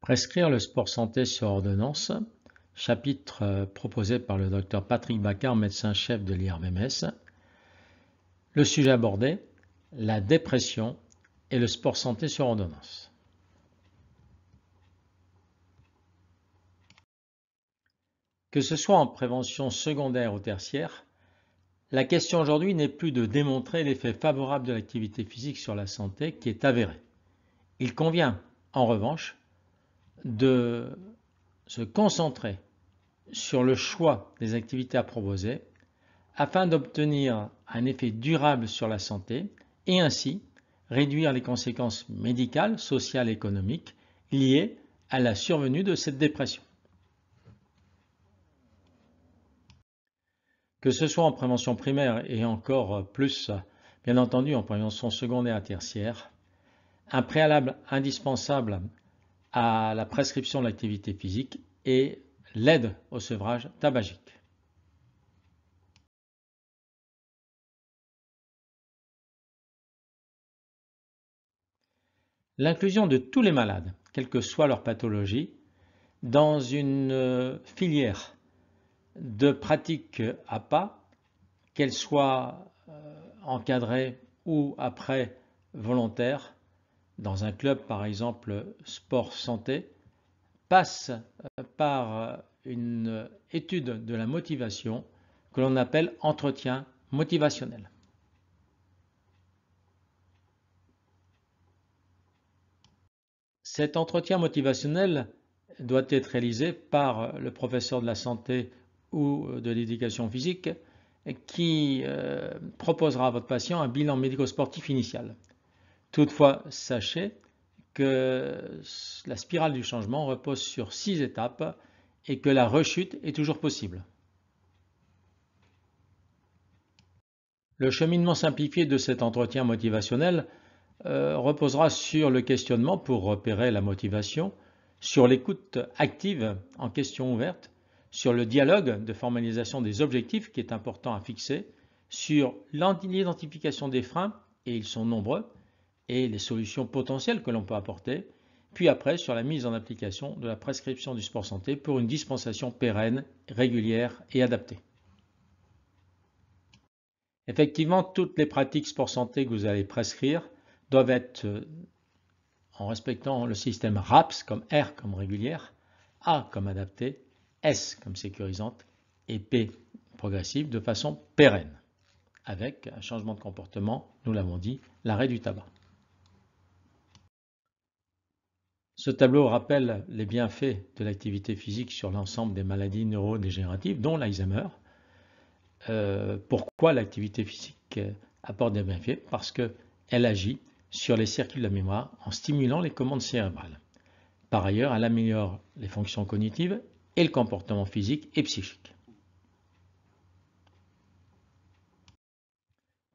Prescrire le sport santé sur ordonnance, chapitre proposé par le Dr Patrick Bacard, médecin-chef de l'IRVMS. Le sujet abordé, la dépression et le sport santé sur ordonnance. Que ce soit en prévention secondaire ou tertiaire, la question aujourd'hui n'est plus de démontrer l'effet favorable de l'activité physique sur la santé qui est avéré. Il convient, en revanche, de se concentrer sur le choix des activités à proposer afin d'obtenir un effet durable sur la santé et ainsi réduire les conséquences médicales, sociales et économiques liées à la survenue de cette dépression. Que ce soit en prévention primaire et encore plus, bien entendu, en prévention secondaire et tertiaire, un préalable indispensable à la prescription de l'activité physique est l'aide au sevrage tabagique. L'inclusion de tous les malades, quelle que soit leur pathologie, dans une filière de pratique à pas, qu'elle soit encadrée ou après volontaire, dans un club par exemple sport santé, passe par une étude de la motivation que l'on appelle entretien motivationnel. Cet entretien motivationnel doit être réalisé par le professeur de la santé ou de l'éducation physique qui proposera à votre patient un bilan médico-sportif initial. Toutefois, sachez que la spirale du changement repose sur 6 étapes et que la rechute est toujours possible. Le cheminement simplifié de cet entretien motivationnel reposera sur le questionnement pour repérer la motivation, sur l'écoute active en questions ouvertes, sur le dialogue de formalisation des objectifs qui est important à fixer, sur l'identification des freins, et ils sont nombreux, et les solutions potentielles que l'on peut apporter, puis après sur la mise en application de la prescription du sport santé pour une dispensation pérenne, régulière et adaptée. Effectivement, toutes les pratiques sport santé que vous allez prescrire doivent être, en respectant le système RAPS comme R comme régulière, A comme adaptée, S comme sécurisante et P progressive de façon pérenne, avec un changement de comportement, nous l'avons dit, l'arrêt du tabac. Ce tableau rappelle les bienfaits de l'activité physique sur l'ensemble des maladies neurodégénératives, dont l'Alzheimer. Pourquoi l'activité physique apporte des bienfaits? Parce qu'elle agit sur les circuits de la mémoire en stimulant les commandes cérébrales. Par ailleurs, elle améliore les fonctions cognitives et le comportement physique et psychique.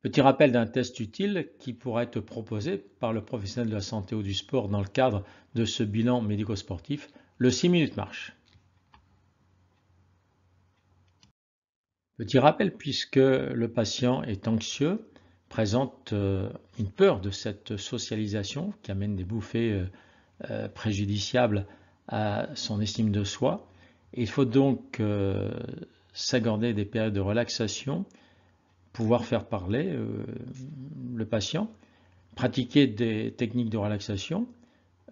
Petit rappel d'un test utile qui pourra être proposé par le professionnel de la santé ou du sport dans le cadre de ce bilan médico-sportif, le 6 minutes marche. Petit rappel, puisque le patient est anxieux, présente une peur de cette socialisation qui amène des bouffées préjudiciables à son estime de soi. Il faut donc s'accorder des périodes de relaxation, pouvoir faire parler le patient, pratiquer des techniques de relaxation.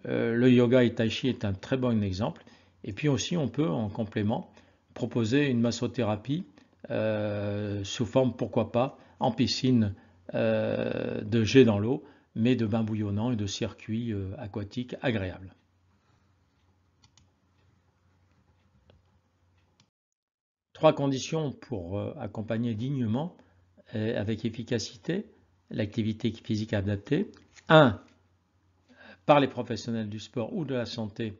Le yoga et tai chi est un très bon exemple. Et puis aussi, on peut en complément proposer une massothérapie sous forme, pourquoi pas, en piscine de jet dans l'eau, mais de bains bouillonnants et de circuits aquatiques agréables. Trois conditions pour accompagner dignement et avec efficacité l'activité physique adaptée. 1. Par les professionnels du sport ou de la santé,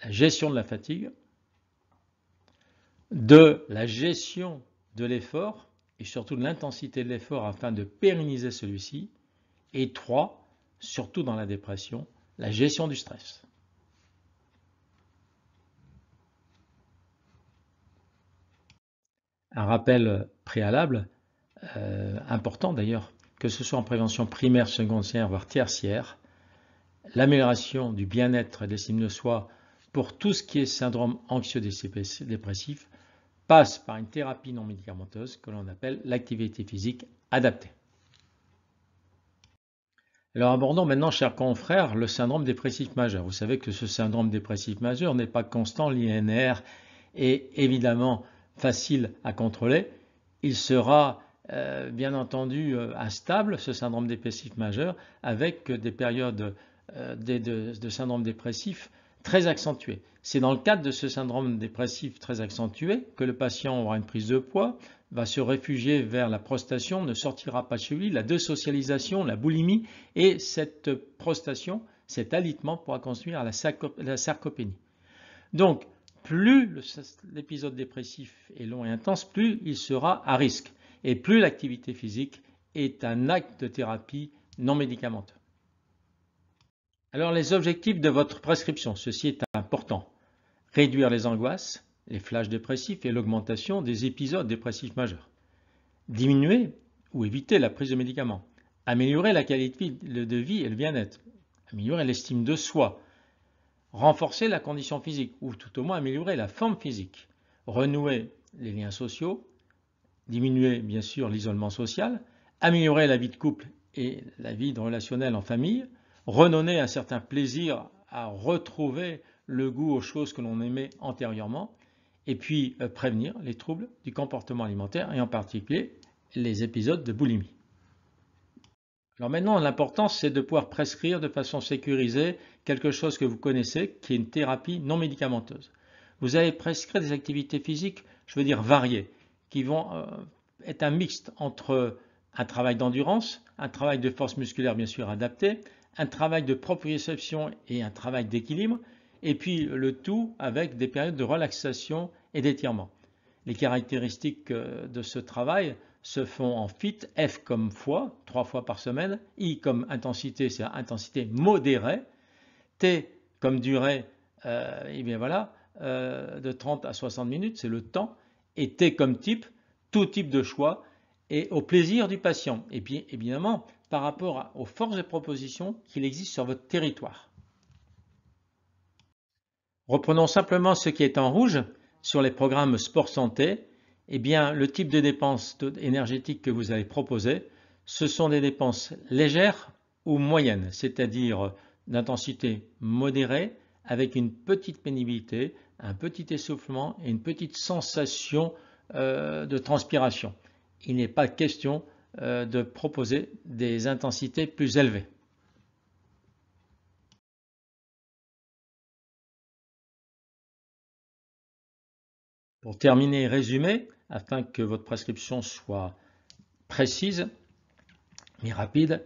la gestion de la fatigue. 2. La gestion de l'effort et surtout de l'intensité de l'effort afin de pérenniser celui-ci. Et 3. Surtout dans la dépression, la gestion du stress. Un rappel préalable, important d'ailleurs, que ce soit en prévention primaire, secondaire, voire tertiaire, l'amélioration du bien-être et de l'estime de soi pour tout ce qui est syndrome anxieux dépressif passe par une thérapie non médicamenteuse que l'on appelle l'activité physique adaptée. Alors abordons maintenant, chers confrères, le syndrome dépressif majeur. Vous savez que ce syndrome dépressif majeur n'est pas constant, linéaire et évidemment facile à contrôler. Il sera bien entendu instable, ce syndrome dépressif majeur, avec des périodes de syndrome dépressif très accentuées. C'est dans le cadre de ce syndrome dépressif très accentué que le patient aura une prise de poids, va se réfugier vers la prostation, ne sortira pas de chez lui, la désocialisation, la boulimie, et cette prostation, cet alitement pourra conduire à la sarcopénie. Donc, plus l'épisode dépressif est long et intense, plus il sera à risque, et plus l'activité physique est un acte de thérapie non médicamenteux. Alors, les objectifs de votre prescription, ceci est important. Réduire les angoisses, les flashs dépressifs et l'augmentation des épisodes dépressifs majeurs. Diminuer ou éviter la prise de médicaments. Améliorer la qualité de vie et le bien-être. Améliorer l'estime de soi. Renforcer la condition physique ou tout au moins améliorer la forme physique. Renouer les liens sociaux. Diminuer bien sûr l'isolement social. Améliorer la vie de couple et la vie relationnelle en famille. Redonner un certain plaisir à retrouver le goût aux choses que l'on aimait antérieurement, et puis prévenir les troubles du comportement alimentaire et en particulier les épisodes de boulimie. Alors maintenant, l'important c'est de pouvoir prescrire de façon sécurisée quelque chose que vous connaissez, qui est une thérapie non médicamenteuse. Vous allez prescrire des activités physiques, je veux dire variées, qui vont être un mixte entre un travail d'endurance, un travail de force musculaire bien sûr adapté, un travail de proprioception et un travail d'équilibre, et puis le tout avec des périodes de relaxation et d'étirement. Les caractéristiques de ce travail se font en FIT, F comme fois, 3 fois par semaine, I comme intensité, c'est intensité modérée, T comme durée, et bien voilà, de 30 à 60 minutes, c'est le temps, et T comme type, tout type de choix, et au plaisir du patient. Et puis évidemment, par rapport aux forces de proposition qu'il existe sur votre territoire. Reprenons simplement ce qui est en rouge sur les programmes sport santé. Eh bien, le type de dépenses énergétiques que vous allez proposer, ce sont des dépenses légères ou moyennes, c'est-à-dire d'intensité modérée, avec une petite pénibilité, un petit essoufflement et une petite sensation de transpiration. Il n'est pas question de proposer des intensités plus élevées. Pour terminer et résumer, afin que votre prescription soit précise, mais rapide,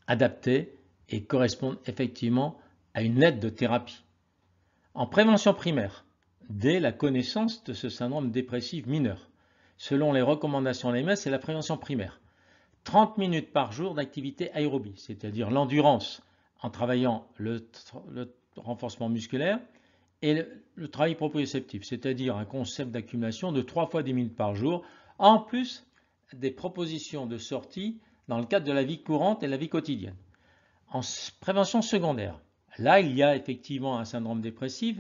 adaptée et corresponde effectivement à une aide de thérapie. En prévention primaire, dès la connaissance de ce syndrome dépressif mineur, selon les recommandations de l'OMS, c'est la prévention primaire. 30 minutes par jour d'activité aérobie, c'est-à-dire l'endurance en travaillant le renforcement musculaire et le travail proprioceptif, c'est-à-dire un concept d'accumulation de 3 fois 10 minutes par jour, en plus des propositions de sortie dans le cadre de la vie courante et la vie quotidienne. En prévention secondaire, là il y a effectivement un syndrome dépressif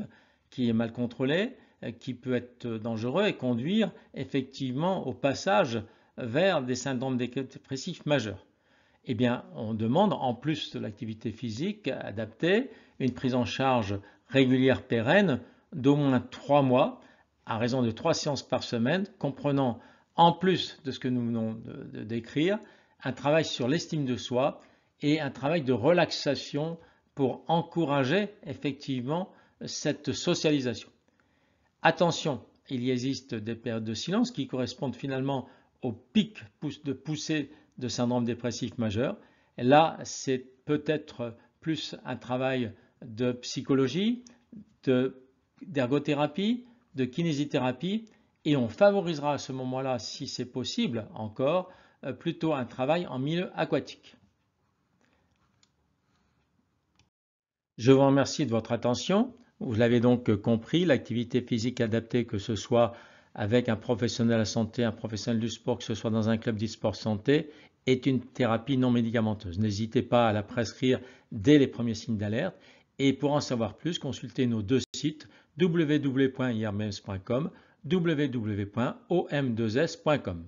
qui est mal contrôlé, qui peut être dangereux et conduire effectivement au passage vers des syndromes dépressifs majeurs. Eh bien, on demande, en plus de l'activité physique adaptée, une prise en charge régulière pérenne d'au moins 3 mois, à raison de 3 séances par semaine, comprenant, en plus de ce que nous venons de décrire, un travail sur l'estime de soi et un travail de relaxation pour encourager effectivement cette socialisation. Attention, il existe des périodes de silence qui correspondent finalement au pic de poussée de syndrome dépressif majeur. Et là, c'est peut-être plus un travail de psychologie, d'ergothérapie, de kinésithérapie, et on favorisera à ce moment-là, si c'est possible encore, plutôt un travail en milieu aquatique. Je vous remercie de votre attention. Vous l'avez donc compris, l'activité physique adaptée, que ce soit avec un professionnel de la santé, un professionnel du sport, que ce soit dans un club d'e-sport santé, est une thérapie non médicamenteuse. N'hésitez pas à la prescrire dès les premiers signes d'alerte. Et pour en savoir plus, consultez nos deux sites www.irms.com, www.om2s.com.